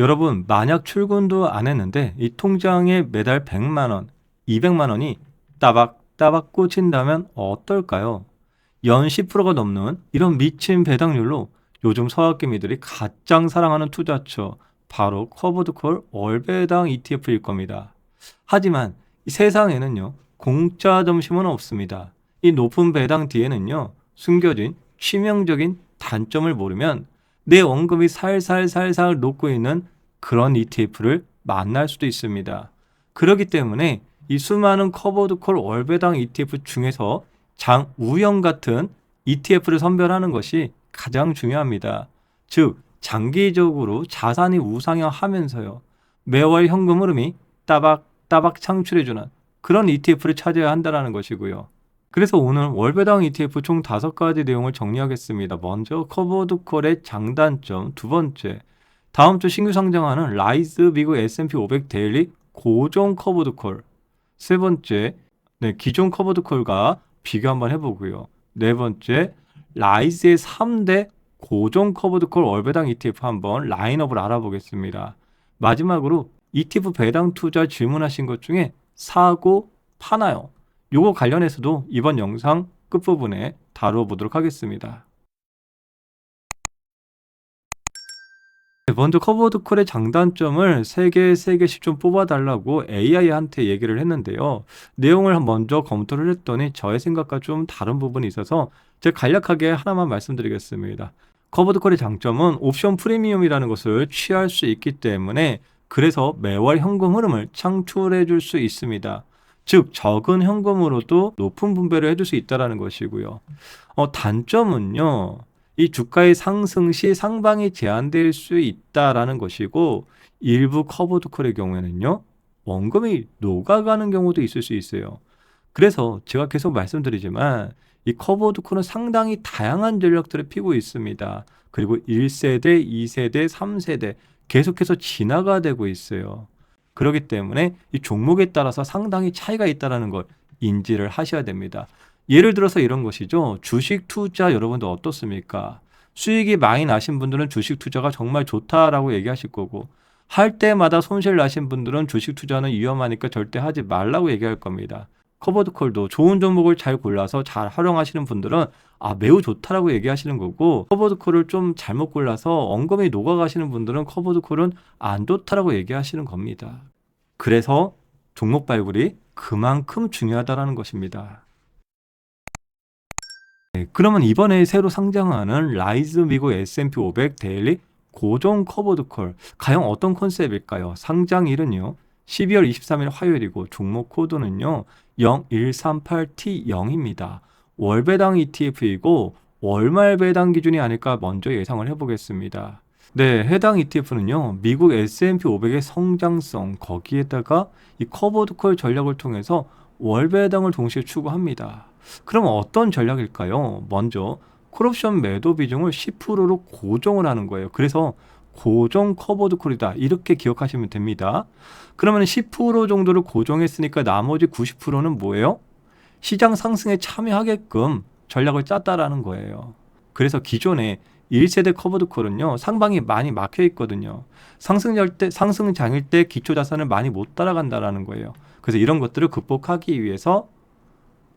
여러분, 만약 출근도 안 했는데 이 통장에 매달 100만 원, 200만 원이 따박따박 꽂힌다면 어떨까요? 연 10%가 넘는 이런 미친 배당률로 요즘 서학개미들이 가장 사랑하는 투자처, 바로 커버드콜 월배당 ETF일 겁니다. 하지만 이 세상에는요, 공짜 점심은 없습니다. 이 높은 배당 뒤에는요, 숨겨진 치명적인 단점을 모르면 내 원금이 살살살살 녹고 있는 그런 ETF를 만날 수도 있습니다. 그렇기 때문에 이 수많은 커버드콜 월배당 ETF 중에서 장우영 같은 ETF를 선별하는 것이 가장 중요합니다. 즉, 장기적으로 자산이 우상향하면서요, 매월 현금 흐름이 따박따박 창출해주는 그런 ETF를 찾아야 한다는 것이고요. 그래서 오늘 월배당 ETF 총 5가지 내용을 정리하겠습니다. 먼저 커버드콜의 장단점, 두 번째, 다음 주 신규 상장하는 라이즈 미국 S&P 500 데일리 고정 커버드콜, 세 번째, 기존 커버드콜과 비교 한번 해보고요. 네 번째, 라이즈의 3대 고정 커버드콜 월배당 ETF 한번 라인업을 알아보겠습니다. 마지막으로 ETF 배당 투자 질문하신 것 중에 사고 파나요? 요거 관련해서도 이번 영상 끝부분에 다뤄보도록 하겠습니다. 먼저 커버드콜의 장단점을 3개씩 좀 뽑아달라고 AI한테 얘기를 했는데요. 내용을 먼저 검토를 했더니 저의 생각과 좀 다른 부분이 있어서 제가 간략하게 하나만 말씀드리겠습니다. 커버드콜의 장점은 옵션 프리미엄이라는 것을 취할 수 있기 때문에 그래서 매월 현금 흐름을 창출해 줄 수 있습니다. 즉 적은 현금으로도 높은 분배를 해줄 수 있다는 것이고요. 단점은요, 이 주가의 상승 시 상방이 제한될 수 있다라는 것이고, 일부 커버드콜의 경우에는요, 원금이 녹아가는 경우도 있을 수 있어요. 그래서 제가 계속 말씀드리지만 이 커버드콜은 상당히 다양한 전략들을 피고 있습니다. 그리고 1세대, 2세대, 3세대 계속해서 진화가 되고 있어요. 그렇기 때문에 이 종목에 따라서 상당히 차이가 있다는 걸 인지를 하셔야 됩니다. 예를 들어서 이런 것이죠. 주식 투자 여러분들 어떻습니까? 수익이 많이 나신 분들은 주식 투자가 정말 좋다라고 얘기하실 거고, 할 때마다 손실 나신 분들은 주식 투자는 위험하니까 절대 하지 말라고 얘기할 겁니다. 커버드콜도 좋은 종목을 잘 골라서 잘 활용하시는 분들은 매우 좋다라고 얘기하시는 거고, 커버드콜을 좀 잘못 골라서 원금이 녹아가시는 분들은 커버드콜은 안 좋다라고 얘기하시는 겁니다. 그래서 종목 발굴이 그만큼 중요하다는 것입니다. 그러면 이번에 새로 상장하는 라이즈 미국 S&P 500 데일리 고정 커버드콜, 과연 어떤 컨셉일까요? 상장일은요 12월 23일 화요일이고 종목 코드는요 0138T0입니다. 월배당 ETF이고 월말 배당 기준이 아닐까 먼저 예상을 해보겠습니다. 네, 해당 ETF는요 미국 S&P 500의 성장성, 거기에다가 이 커버드콜 전략을 통해서 월배당을 동시에 추구합니다. 그럼 어떤 전략일까요? 먼저 콜옵션 매도 비중을 10%로 고정을 하는 거예요. 그래서 고정 커버드 콜이다, 이렇게 기억하시면 됩니다. 그러면 10% 정도를 고정했으니까 나머지 90%는 뭐예요? 시장 상승에 참여하게끔 전략을 짰다라는 거예요. 그래서 기존에 1세대 커버드 콜은요 상방이 많이 막혀 있거든요. 상승장일 때 기초 자산을 많이 못 따라간다라는 거예요. 그래서 이런 것들을 극복하기 위해서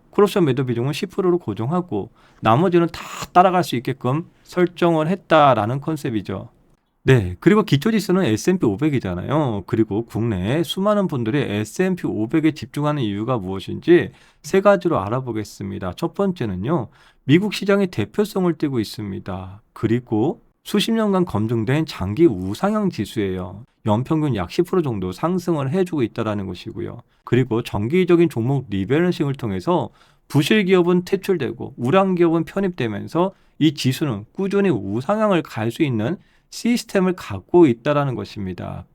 콜옵션 매도 비중은 10%로 고정하고 나머지는 다 따라갈 수 있게끔 설정을 했다라는 컨셉이죠. 네, 그리고 기초지수는 S&P 500이잖아요. 그리고 국내에 수많은 분들이 S&P 500에 집중하는 이유가 무엇인지 세 가지로 알아보겠습니다. 첫 번째는요, 미국 시장의 대표성을 띠고 있습니다. 그리고 수십 년간 검증된 장기 우상향 지수예요. 연평균 약 10% 정도 상승을 해주고 있다는 것이고요. 그리고 정기적인 종목 리밸런싱을 통해서 부실 기업은 퇴출되고 우량 기업은 편입되면서 이 지수는 꾸준히 우상향을 갈 수 있는 시스템을 갖고 있다는 것입니다.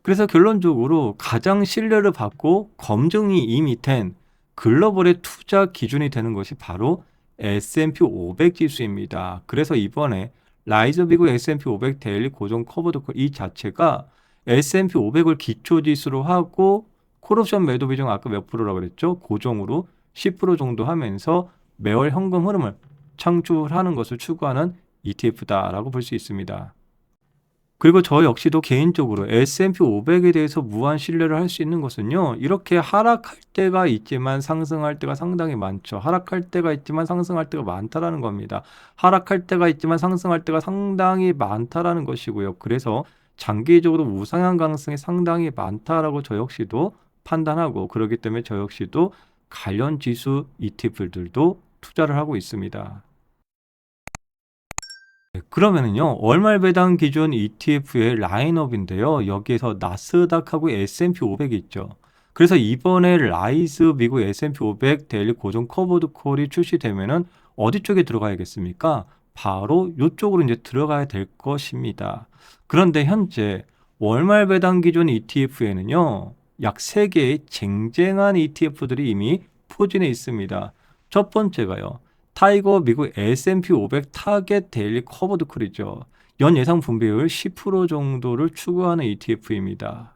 그래서 결론적으로 가장 신뢰를 받고 검증이 이미 된 글로벌의 투자 기준이 되는 것이 바로 S&P 500 지수입니다. 그래서 이번에 라이즈 미국 S&P 500 데일리 고정 커버드콜 이 자체가 S&P 500을 기초지수로 하고 콜옵션 매도 비중 아까 몇 프로라고 그랬죠? 고정으로 10% 정도 하면서 매월 현금 흐름을 창출하는 것을 추구하는 ETF다라고 볼 수 있습니다. 그리고 저 역시도 개인적으로 S&P 500에 대해서 무한 신뢰를 할 수 있는 것은요. 이렇게 하락할 때가 있지만 상승할 때가 상당히 많죠. 하락할 때가 있지만 상승할 때가 많다라는 겁니다. 하락할 때가 있지만 상승할 때가 상당히 많다라는 것이고요. 그래서 장기적으로 우상향 가능성이 상당히 많다라고 저 역시도 판단하고, 그렇기 때문에 저 역시도 관련 지수 ETF들도 투자를 하고 있습니다. 네, 그러면은요, 월말 배당 기준 ETF의 라인업인데요. 여기에서 나스닥하고 S&P 500이 있죠. 그래서 이번에 라이즈 미국 S&P 500 데일리 고정 커버드 콜이 출시되면은 어디 쪽에 들어가야겠습니까? 바로 이쪽으로 이제 들어가야 될 것입니다. 그런데 현재 월말 배당 기준 ETF에는요, 약 3개의 쟁쟁한 ETF들이 이미 포진해 있습니다. 첫 번째가요, 타이거 미국 S&P 500 타겟 데일리 커버드 콜이죠. 연 예상 분배율 10% 정도를 추구하는 ETF입니다.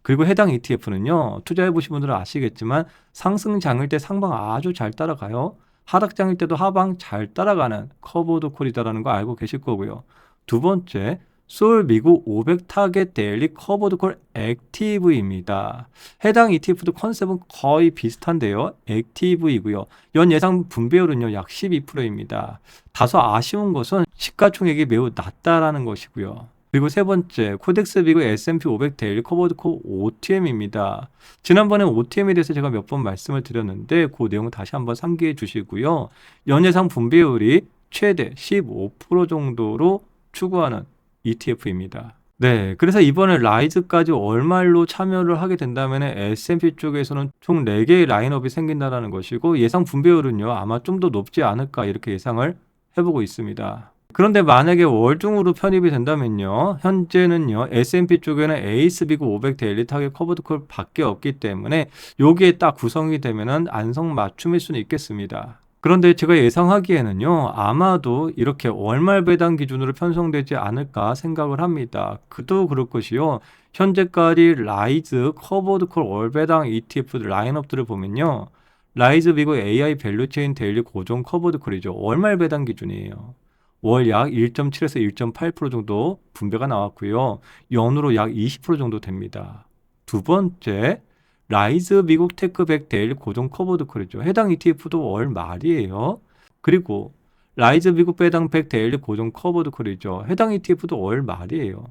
그리고 해당 ETF는요, 투자해 보신 분들은 아시겠지만 상승장일 때 상방 아주 잘 따라가요. 하락장일 때도 하방 잘 따라가는 커버드 콜이다라는 거 알고 계실 거고요. 두 번째, 솔 미국 500 타겟 데일리 커버드 콜 액티브입니다. 해당 ETF도 컨셉은 거의 비슷한데요. 액티브이고요. 연 예상 분배율은요, 약 12%입니다. 다소 아쉬운 것은 시가총액이 매우 낮다라는 것이고요. 그리고 세 번째, 코덱스 미국 S&P 500 데일리 커버드 콜 OTM입니다. 지난번에 OTM에 대해서 제가 몇 번 말씀을 드렸는데 그 내용을 다시 한번 상기해 주시고요. 연예상 분배율이 최대 15% 정도로 추구하는 ETF입니다. 네, 그래서 이번에 라이즈까지 월말로 참여를 하게 된다면 S&P 쪽에서는 총 4개의 라인업이 생긴다는 것이고, 예상 분배율은요, 아마 좀 더 높지 않을까 이렇게 예상을 해보고 있습니다. 그런데 만약에 월중으로 편입이 된다면요, 현재는요, S&P 쪽에는 에이스 비그 500 데일리 타겟 커버드 콜 밖에 없기 때문에 여기에 딱 구성이 되면은 안성맞춤일 수는 있겠습니다. 그런데 제가 예상하기에는요, 아마도 이렇게 월말 배당 기준으로 편성되지 않을까 생각을 합니다. 그도 그럴 것이요, 현재까지 라이즈 커버드 콜 월 배당 ETF 라인업들을 보면요, 라이즈 비고 AI 밸류체인 데일리 고정 커버드 콜이죠. 월말 배당 기준이에요. 월 약 1.7에서 1.8% 정도 분배가 나왔고요. 연으로 약 20% 정도 됩니다. 두 번째, 라이즈 미국 테크백 데일리 고정 커버드 콜이죠. 해당 ETF도 월 말이에요. 그리고 라이즈 미국 배당 100 데일리 고정 커버드 콜이죠. 해당 ETF도 월 말이에요.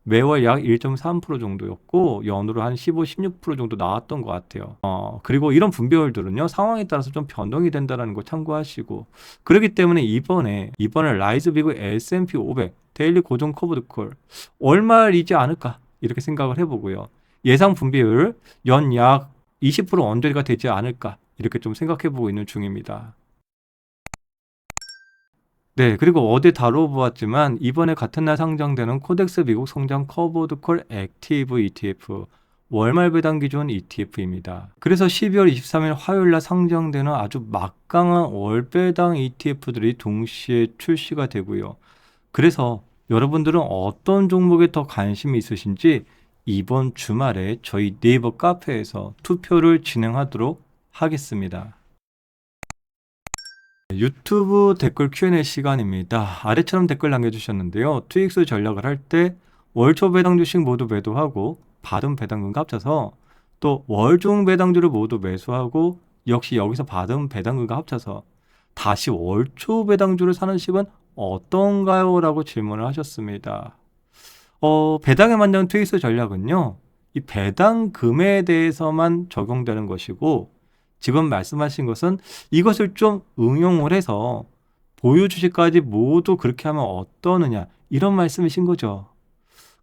매월 약 1.3% 정도였고 연으로 한 15, 16% 정도 나왔던 것 같아요. 그리고 이런 분배율들은요, 상황에 따라서 좀 변동이 된다는 거 참고하시고, 그렇기 때문에 이번에 라이즈 비그 S&P 500 데일리 고정 커버드 콜 월말이지 않을까 이렇게 생각을 해보고요. 예상 분배율 연 약 20% 언저리가 되지 않을까 이렇게 좀 생각해보고 있는 중입니다. 네, 그리고 어제 다뤄보았지만 이번에 같은 날 상장되는 코덱스 미국 성장 커버드 콜 액티브 ETF 월말 배당 기준 ETF입니다. 그래서 12월 23일 화요일 날 상장되는 아주 막강한 월 배당 ETF들이 동시에 출시가 되고요. 그래서 여러분들은 어떤 종목에 더 관심이 있으신지 이번 주말에 저희 네이버 카페에서 투표를 진행하도록 하겠습니다. 유튜브 댓글 Q&A 시간입니다. 아래처럼 댓글 남겨주셨는데요. 투익수 전략을 할 때 월초 배당 주식 모두 매도하고 받은 배당금과 합쳐서, 또 월중 배당주를 모두 매수하고 역시 여기서 받은 배당금과 합쳐서 다시 월초 배당주를 사는 식은 어떤가요? 라고 질문을 하셨습니다. 배당에 맞는 투익수 전략은요, 이 배당금에 대해서만 적용되는 것이고, 지금 말씀하신 것은 이것을 좀 응용을 해서 보유 주식까지 모두 그렇게 하면 어떠느냐 이런 말씀이신 거죠.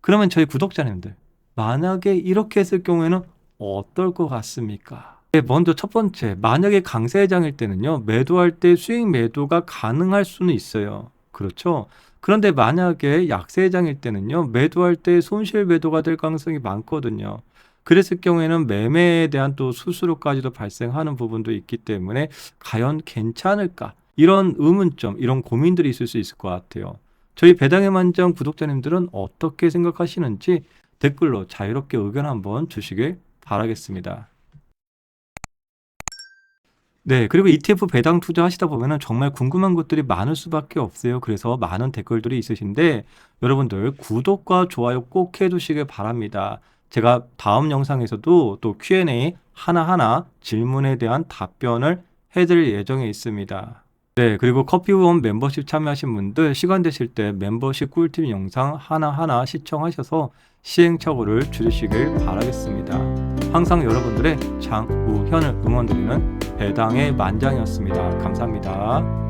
그러면 저희 구독자님들, 만약에 이렇게 했을 경우에는 어떨 것 같습니까? 네, 먼저 첫 번째, 만약에 강세장일 때는요, 매도할 때 수익 매도가 가능할 수는 있어요. 그렇죠? 그런데 만약에 약세장일 때는요, 매도할 때 손실 매도가 될 가능성이 많거든요. 그랬을 경우에는 매매에 대한 또 수수료까지도 발생하는 부분도 있기 때문에 과연 괜찮을까? 이런 의문점, 이런 고민들이 있을 수 있을 것 같아요. 저희 배당의 만장 구독자님들은 어떻게 생각하시는지 댓글로 자유롭게 의견 한번 주시길 바라겠습니다. 네. 그리고 ETF 배당 투자하시다 보면은 정말 궁금한 것들이 많을 수밖에 없어요. 그래서 많은 댓글들이 있으신데 여러분들 구독과 좋아요 꼭 해 두시길 바랍니다. 제가 다음 영상에서도 또 Q&A 하나하나 질문에 대한 답변을 해 드릴 예정에 있습니다. 네. 그리고 커피원 멤버십 참여하신 분들 시간 되실 때 멤버십 꿀팁 영상 하나하나 시청하셔서 시행착오를 줄이시길 바라겠습니다. 항상 여러분들의 장우현을 응원드리는 배당의 만장이었습니다. 감사합니다.